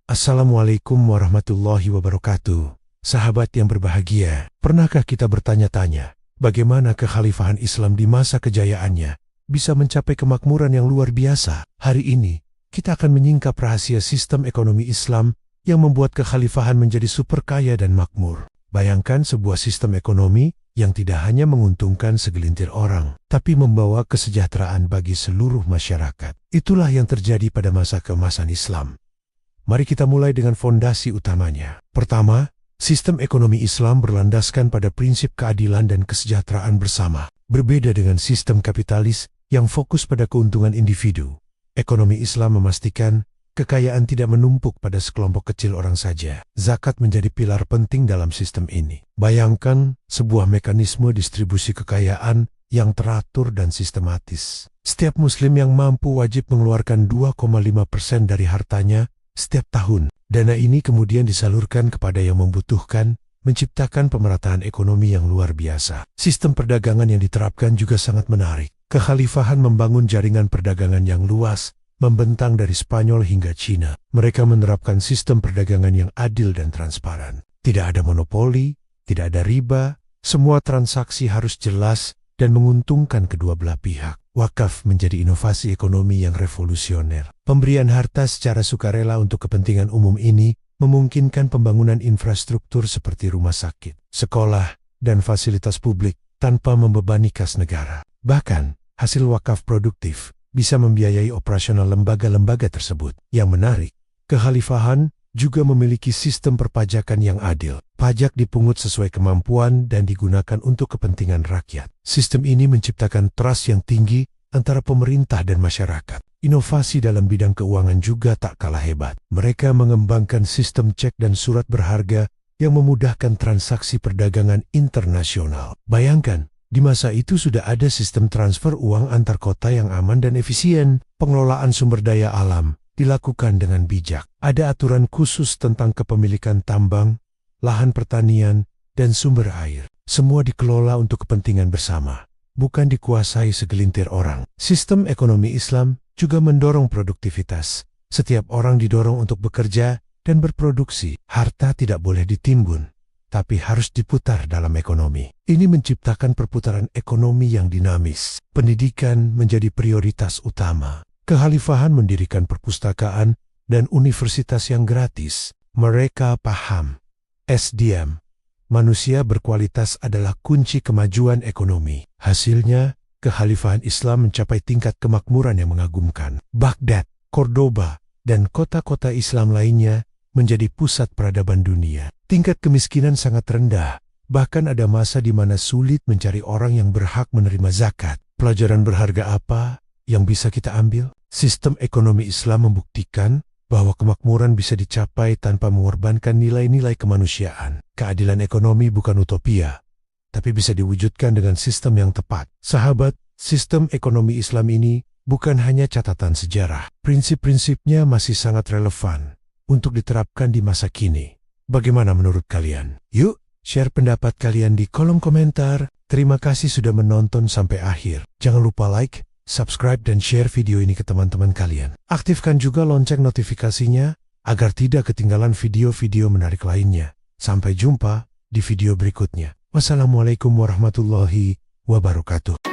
Assalamualaikum warahmatullahi wabarakatuh. Sahabat yang berbahagia, pernahkah kita bertanya-tanya, bagaimana kekhalifahan Islam di masa kejayaannya bisa mencapai kemakmuran yang luar biasa? Hari ini, kita akan menyingkap rahasia sistem ekonomi Islam yang membuat kekhalifahan menjadi super kaya dan makmur. Bayangkan sebuah sistem ekonomi yang tidak hanya menguntungkan segelintir orang, tapi membawa kesejahteraan bagi seluruh masyarakat. Itulah yang terjadi pada masa keemasan Islam. Mari kita mulai dengan fondasi utamanya. Pertama, sistem ekonomi Islam berlandaskan pada prinsip keadilan dan kesejahteraan bersama. Berbeda dengan sistem kapitalis yang fokus pada keuntungan individu, ekonomi Islam memastikan kekayaan tidak menumpuk pada sekelompok kecil orang saja. Zakat menjadi pilar penting dalam sistem ini. Bayangkan sebuah mekanisme distribusi kekayaan yang teratur dan sistematis. Setiap muslim yang mampu wajib mengeluarkan 2,5% dari hartanya setiap tahun. Dana ini kemudian disalurkan kepada yang membutuhkan, menciptakan pemerataan ekonomi yang luar biasa. Sistem perdagangan yang diterapkan juga sangat menarik. Kekhalifahan membangun jaringan perdagangan yang luas, membentang dari Spanyol hingga Cina. Mereka menerapkan sistem perdagangan yang adil dan transparan. Tidak ada monopoli, tidak ada riba, semua transaksi harus jelas dan menguntungkan kedua belah pihak. Wakaf menjadi inovasi ekonomi yang revolusioner. Pemberian harta secara sukarela untuk kepentingan umum ini memungkinkan pembangunan infrastruktur seperti rumah sakit, sekolah, dan fasilitas publik tanpa membebani kas negara. Bahkan, hasil wakaf produktif bisa membiayai operasional lembaga-lembaga tersebut. Yang menarik, kekhalifahan juga memiliki sistem perpajakan yang adil. Pajak dipungut sesuai kemampuan dan digunakan untuk kepentingan rakyat. Sistem ini menciptakan trust yang tinggi antara pemerintah dan masyarakat. Inovasi dalam bidang keuangan juga tak kalah hebat. Mereka mengembangkan sistem cek dan surat berharga yang memudahkan transaksi perdagangan internasional. Bayangkan, di masa itu sudah ada sistem transfer uang antar kota yang aman dan efisien. Pengelolaan sumber daya alam dilakukan dengan bijak. Ada aturan khusus tentang kepemilikan tambang, lahan pertanian, dan sumber air. Semua dikelola untuk kepentingan bersama, bukan dikuasai segelintir orang. Sistem ekonomi Islam juga mendorong produktivitas. Setiap orang didorong untuk bekerja dan berproduksi. Harta tidak boleh ditimbun, tapi harus diputar dalam ekonomi. Ini menciptakan perputaran ekonomi yang dinamis. Pendidikan menjadi prioritas utama. Kekhalifahan mendirikan perpustakaan dan universitas yang gratis. Mereka paham, SDM, manusia berkualitas adalah kunci kemajuan ekonomi. Hasilnya, kekhalifahan Islam mencapai tingkat kemakmuran yang mengagumkan. Baghdad, Cordoba, dan kota-kota Islam lainnya menjadi pusat peradaban dunia. Tingkat kemiskinan sangat rendah. Bahkan ada masa di mana sulit mencari orang yang berhak menerima zakat. Pelajaran berharga apa yang bisa kita ambil? Sistem ekonomi Islam membuktikan bahwa kemakmuran bisa dicapai tanpa mengorbankan nilai-nilai kemanusiaan. Keadilan ekonomi bukan utopia, tapi bisa diwujudkan dengan sistem yang tepat. Sahabat, sistem ekonomi Islam ini bukan hanya catatan sejarah. Prinsip-prinsipnya masih sangat relevan untuk diterapkan di masa kini. Bagaimana menurut kalian? Yuk, share pendapat kalian di kolom komentar. Terima kasih sudah menonton sampai akhir. Jangan lupa like, subscribe, dan share video ini ke teman-teman kalian. Aktifkan juga lonceng notifikasinya agar tidak ketinggalan video-video menarik lainnya. Sampai jumpa di video berikutnya. Wassalamualaikum warahmatullahi wabarakatuh.